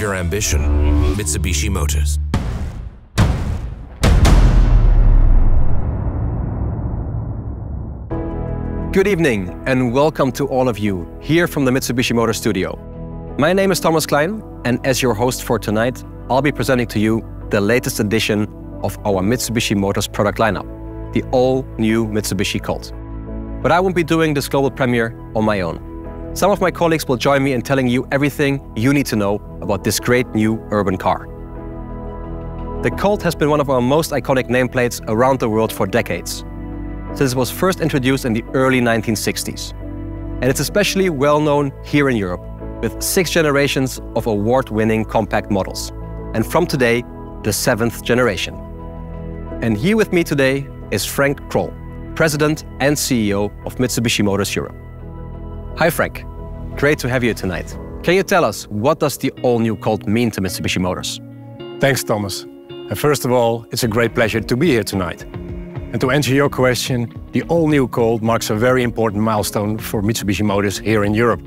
your ambition. Mitsubishi Motors. Good evening and welcome to all of you here from the Mitsubishi Motors studio. My name is Thomas Klein, and as your host for tonight, I'll be presenting to you the latest edition of our Mitsubishi Motors product lineup, the all-new Mitsubishi Colt. But I won't be doing this global premiere on my own. Some of my colleagues will join me in telling you everything you need to know about this great new urban car. The Colt has been one of our most iconic nameplates around the world for decades, since it was first introduced in the early 1960s. And it's especially well known here in Europe, with 6 generations of award-winning compact models. And from today, the 7th generation. And here with me today is Frank Kroll, President and CEO of Mitsubishi Motors Europe. Hi Frank, great to have you tonight. Can you tell us, what does the all-new Colt mean to Mitsubishi Motors? Thanks, Thomas. And first of all, it's a great pleasure to be here tonight. And to answer your question, the all-new Colt marks a very important milestone for Mitsubishi Motors here in Europe.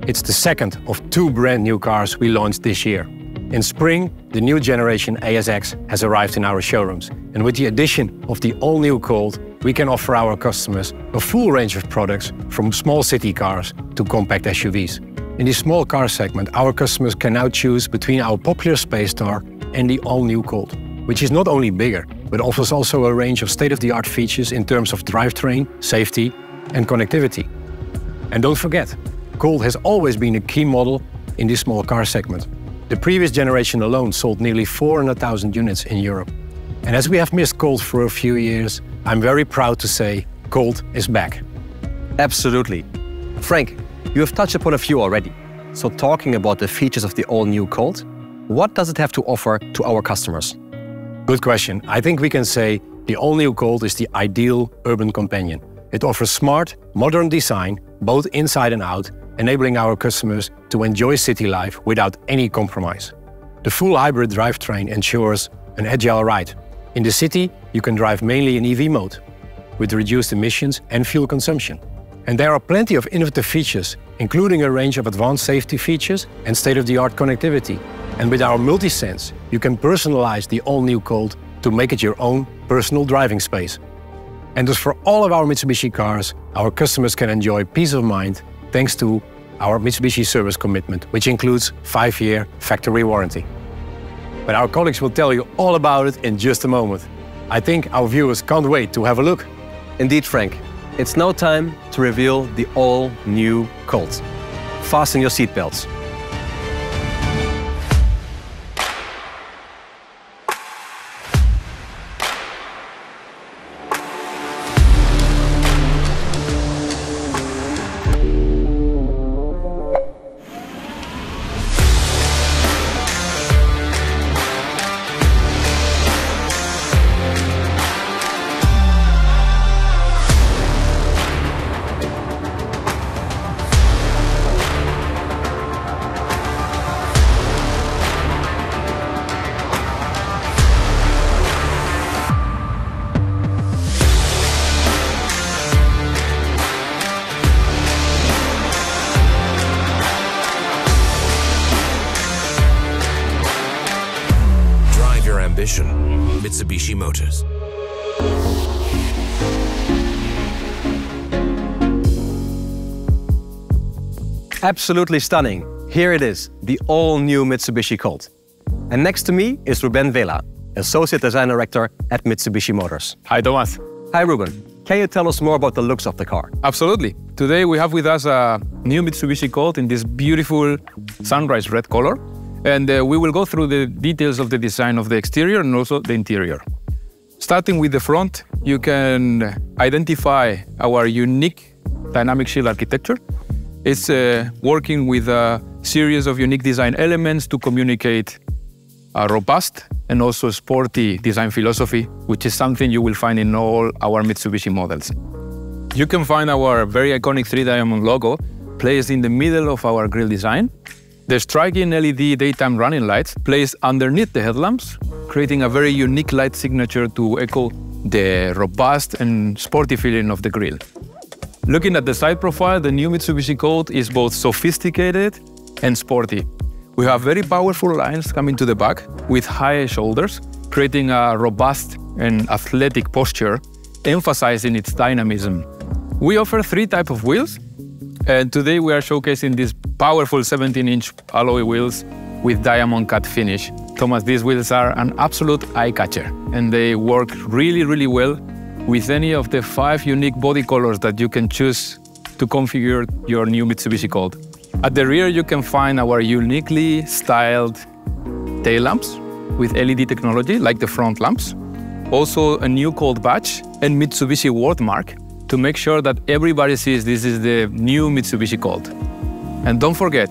It's the second of 2 brand new cars we launched this year. In spring, the new generation ASX has arrived in our showrooms. And with the addition of the all-new Colt, we can offer our customers a full range of products from small city cars to compact SUVs. In the small car segment, our customers can now choose between our popular Space Star and the all-new Colt, which is not only bigger, but offers also a range of state-of-the-art features in terms of drivetrain, safety and connectivity. And don't forget, Colt has always been a key model in the small car segment. The previous generation alone sold nearly 400,000 units in Europe. And as we have missed Colt for a few years, I'm very proud to say Colt is back. Absolutely. Frank, you have touched upon a few already. So talking about the features of the all-new Colt, what does it have to offer to our customers? Good question. I think we can say the all-new Colt is the ideal urban companion. It offers smart, modern design, both inside and out, enabling our customers to enjoy city life without any compromise. The full hybrid drivetrain ensures an agile ride. In the city, you can drive mainly in EV mode, with reduced emissions and fuel consumption. And there are plenty of innovative features, including a range of advanced safety features and state-of-the-art connectivity. And with our MultiSense, you can personalize the all-new Colt to make it your own personal driving space. And as for all of our Mitsubishi cars, our customers can enjoy peace of mind thanks to our Mitsubishi service commitment, which includes 5-year factory warranty. But our colleagues will tell you all about it in just a moment. I think our viewers can't wait to have a look. Indeed, Frank. It's now time to reveal the all-new Colt. Fasten your seatbelts. Ambition. Mitsubishi Motors. Absolutely stunning. Here it is, the all-new Mitsubishi Colt. And next to me is Ruben Vela, Associate Design Director at Mitsubishi Motors. Hi, Thomas. Hi, Ruben. Can you tell us more about the looks of the car? Absolutely. Today we have with us a new Mitsubishi Colt in this beautiful sunrise red color. And we will go through the details of the design of the exterior and also the interior. Starting with the front, you can identify our unique dynamic shield architecture. It's working with a series of unique design elements to communicate a robust and also sporty design philosophy, which is something you will find in all our Mitsubishi models. You can find our very iconic 3-diamond logo placed in the middle of our grille design. The striking LED daytime running lights placed underneath the headlamps, creating a very unique light signature to echo the robust and sporty feeling of the grille. Looking at the side profile, the new Mitsubishi Colt is both sophisticated and sporty, We have very powerful lines coming to the back with high shoulders, creating a robust and athletic posture, emphasizing its dynamism. We offer 3 types of wheels, and today we are showcasing these powerful 17-inch alloy wheels with diamond cut finish. Thomas, these wheels are an absolute eye-catcher, and they work really, really well with any of the 5 unique body colors that you can choose to configure your new Mitsubishi Colt. At the rear, you can find our uniquely styled tail lamps with LED technology, like the front lamps. Also, a new Colt badge and Mitsubishi wordmark to make sure that everybody sees this is the new Mitsubishi Colt. And don't forget,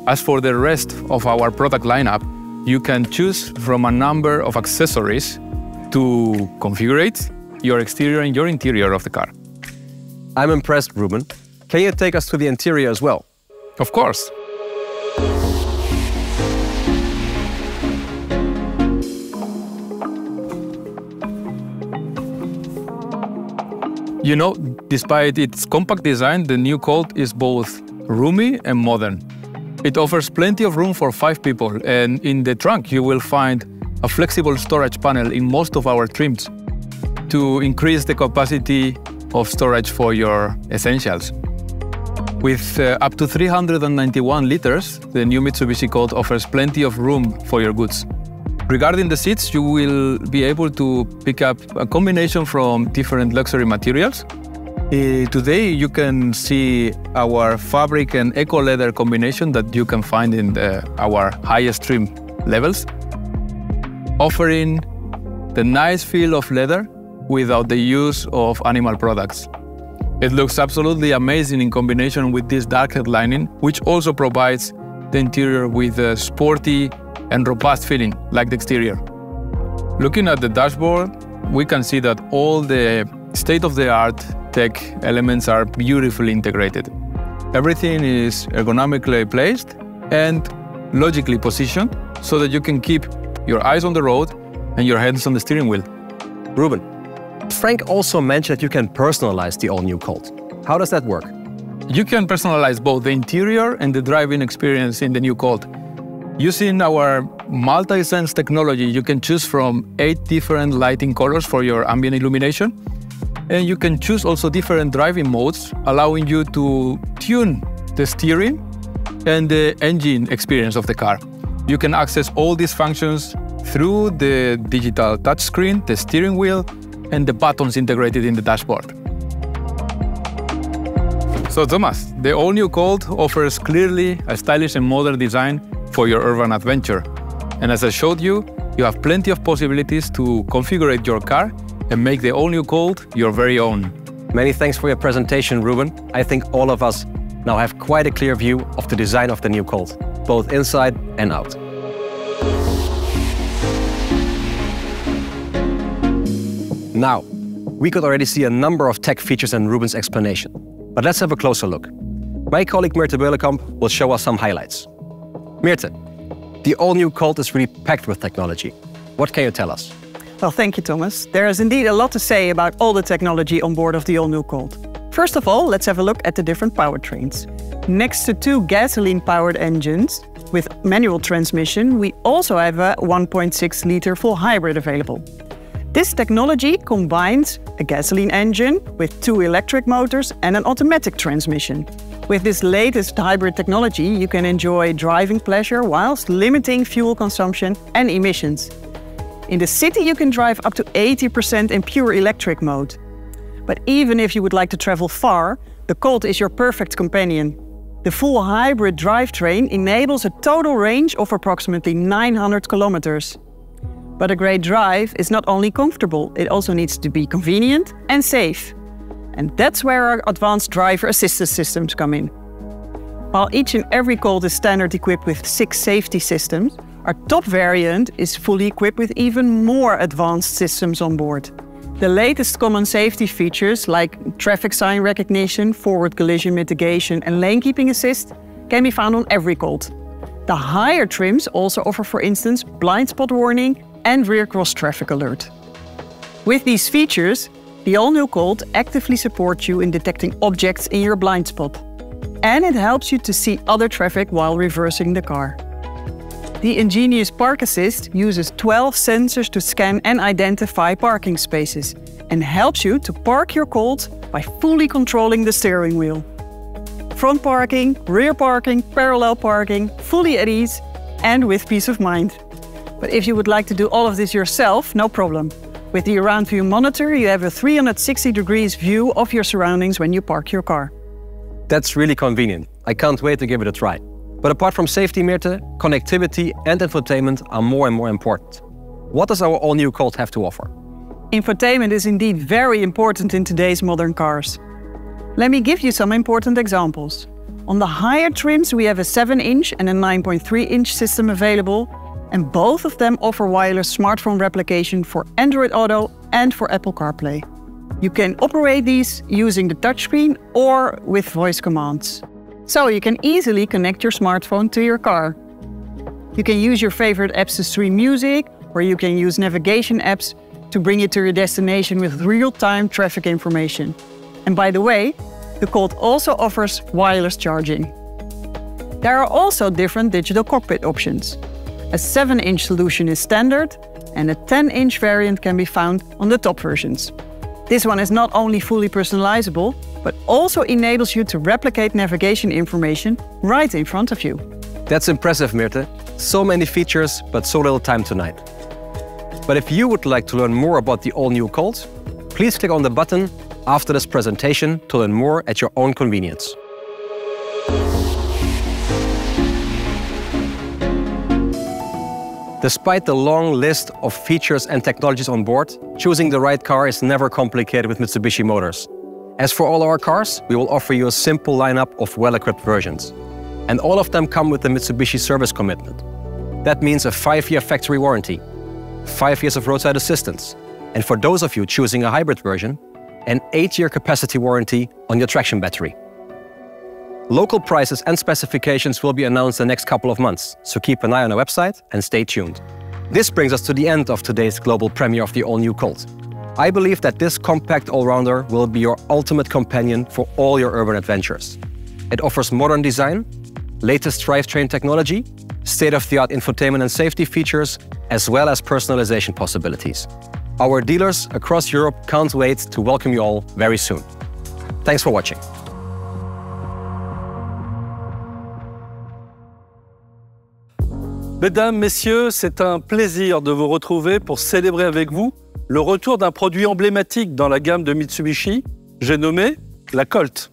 as for the rest of our product lineup, you can choose from a number of accessories to configure your exterior and your interior of the car. I'm impressed, Ruben. Can you take us to the interior as well? Of course. You know, despite its compact design, the new Colt is both roomy and modern. It offers plenty of room for 5 people, and in the trunk you will find a flexible storage panel in most of our trims to increase the capacity of storage for your essentials. With up to 391 liters, the new Mitsubishi Colt offers plenty of room for your goods. Regarding the seats, you will be able to pick up a combination from different luxury materials. Today, you can see our fabric and eco leather combination that you can find in our highest trim levels, offering the nice feel of leather without the use of animal products. It looks absolutely amazing in combination with this dark headlining, which also provides the interior with a sporty and robust feeling like the exterior. Looking at the dashboard, we can see that all the state-of-the-art tech elements are beautifully integrated. Everything is ergonomically placed and logically positioned so that you can keep your eyes on the road and your hands on the steering wheel. Ruben, Frank also mentioned that you can personalize the all-new Colt. How does that work? You can personalize both the interior and the driving experience in the new Colt. Using our multi-sense technology, you can choose from 8 different lighting colors for your ambient illumination. And you can choose also different driving modes, allowing you to tune the steering and the engine experience of the car. You can access all these functions through the digital touchscreen, the steering wheel, and the buttons integrated in the dashboard. So Thomas, the all-new Colt offers clearly a stylish and modern design for your urban adventure. And as I showed you, you have plenty of possibilities to configure your car and make the all-new Colt your very own. Many thanks for your presentation, Ruben. I think all of us now have quite a clear view of the design of the new Colt, both inside and out. Now, we could already see a number of tech features in Ruben's explanation, but let's have a closer look. My colleague Mirte Beulekamp will show us some highlights. Mirte, the all-new Colt is really packed with technology. What can you tell us? Well, thank you, Thomas. There is indeed a lot to say about all the technology on board of the all-new Colt. First of all, let's have a look at the different powertrains. Next to 2 gasoline-powered engines with manual transmission, we also have a 1.6-liter full hybrid available. This technology combines a gasoline engine with 2 electric motors and an automatic transmission. With this latest hybrid technology, you can enjoy driving pleasure whilst limiting fuel consumption and emissions. In the city, you can drive up to 80% in pure electric mode. But even if you would like to travel far, the Colt is your perfect companion. The full hybrid drivetrain enables a total range of approximately 900 kilometers. But a great drive is not only comfortable, it also needs to be convenient and safe. And that's where our advanced driver assistance systems come in. While each and every Colt is standard equipped with 6 safety systems, our top variant is fully equipped with even more advanced systems on board. The latest common safety features like traffic sign recognition, forward collision mitigation and lane keeping assist can be found on every Colt. The higher trims also offer, for instance, blind spot warning and rear cross traffic alert. With these features, the all-new Colt actively supports you in detecting objects in your blind spot. And it helps you to see other traffic while reversing the car. The ingenious Park Assist uses 12 sensors to scan and identify parking spaces and helps you to park your Colt by fully controlling the steering wheel. Front parking, rear parking, parallel parking, fully at ease and with peace of mind. But if you would like to do all of this yourself, no problem. With the Around View monitor, you have a 360 degrees view of your surroundings when you park your car. That's really convenient. I can't wait to give it a try. But apart from safety, Mirte, connectivity and infotainment are more and more important. What does our all-new Colt have to offer? Infotainment is indeed very important in today's modern cars. Let me give you some important examples. On the higher trims, we have a 7-inch and a 9.3-inch system available, and both of them offer wireless smartphone replication for Android Auto and for Apple CarPlay. You can operate these using the touchscreen or with voice commands. So you can easily connect your smartphone to your car. You can use your favorite apps to stream music, or you can use navigation apps to bring you to your destination with real-time traffic information. And by the way, the Colt also offers wireless charging. There are also different digital cockpit options. A 7-inch solution is standard, and a 10-inch variant can be found on the top versions. This one is not only fully personalizable, but also enables you to replicate navigation information right in front of you. That's impressive, Mirte. So many features, but so little time tonight. But if you would like to learn more about the all-new Colt, please click on the button after this presentation to learn more at your own convenience. Despite the long list of features and technologies on board, choosing the right car is never complicated with Mitsubishi Motors. As for all our cars, we will offer you a simple lineup of well-equipped versions. And all of them come with the Mitsubishi service commitment. That means a 5-year factory warranty, 5 years of roadside assistance, and for those of you choosing a hybrid version, an 8-year capacity warranty on your traction battery. Local prices and specifications will be announced the next couple of months, so keep an eye on our website and stay tuned. This brings us to the end of today's global premiere of the all-new Colt. I believe that this compact all-rounder will be your ultimate companion for all your urban adventures. It offers modern design, latest drivetrain technology, state-of-the-art infotainment and safety features, as well as personalization possibilities. Our dealers across Europe can't wait to welcome you all very soon. Thanks for watching. Mesdames, Messieurs, c'est un plaisir de vous retrouver pour célébrer avec vous le retour d'un produit emblématique dans la gamme de Mitsubishi, j'ai nommé la Colt.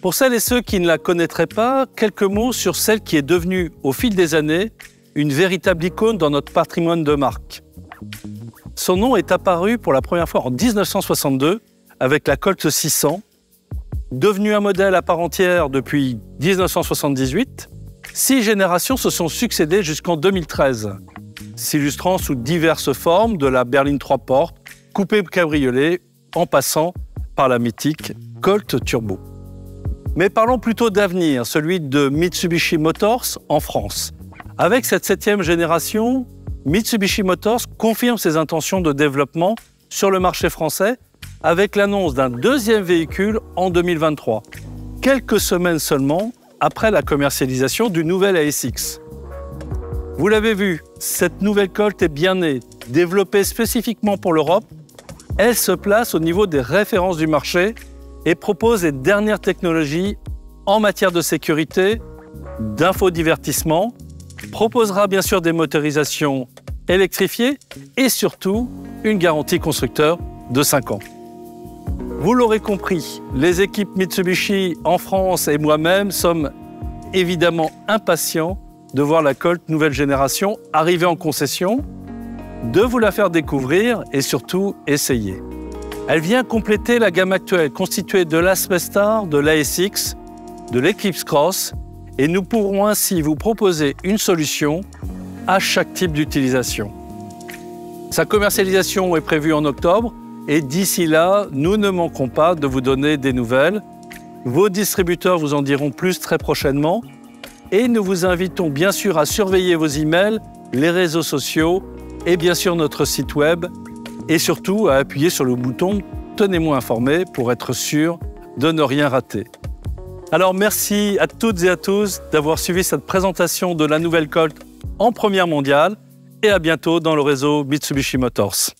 Pour celles et ceux qui ne la connaîtraient pas, quelques mots sur celle qui est devenue, au fil des années, une véritable icône dans notre patrimoine de marque. Son nom est apparu pour la première fois en 1962 avec la Colt 600, devenue un modèle à part entière depuis 1978. 6 générations se sont succédées jusqu'en 2013, s'illustrant sous diverses formes, de la berline 3 portes, coupé cabriolet, en passant par la mythique Colt Turbo. Mais parlons plutôt d'avenir, celui de Mitsubishi Motors en France. Avec cette 7e génération, Mitsubishi Motors confirme ses intentions de développement sur le marché français avec l'annonce d'un 2e véhicule en 2023, quelques semaines seulement après la commercialisation du Nouvelle ASX. Vous l'avez vu, cette nouvelle Colt est bien née, développée spécifiquement pour l'Europe. Elle se place au niveau des références du marché et propose les dernières technologies en matière de sécurité, d'info-divertissement, proposera bien sûr des motorisations électrifiées et surtout une garantie constructeur de 5 ans. Vous l'aurez compris, les équipes Mitsubishi en France et moi-même sommes évidemment impatients de voir la Colt nouvelle génération arriver en concession, de vous la faire découvrir et surtout essayer. Elle vient compléter la gamme actuelle constituée de l'Aspen Star, de l'ASX, de l'Eclipse Cross et nous pourrons ainsi vous proposer une solution à chaque type d'utilisation. Sa commercialisation est prévue en octobre et d'ici là, nous ne manquerons pas de vous donner des nouvelles. Vos distributeurs vous en diront plus très prochainement et nous vous invitons bien sûr à surveiller vos emails, les réseaux sociaux et bien sûr notre site web et surtout à appuyer sur le bouton « Tenez-moi informé » pour être sûr de ne rien rater. Alors merci à toutes et à tous d'avoir suivi cette présentation de la nouvelle Colt en première mondiale et à bientôt dans le réseau Mitsubishi Motors.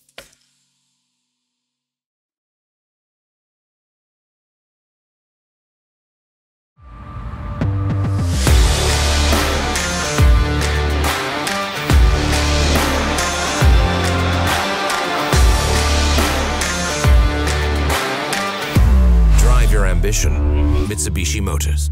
Drive your ambition. Mitsubishi Motors.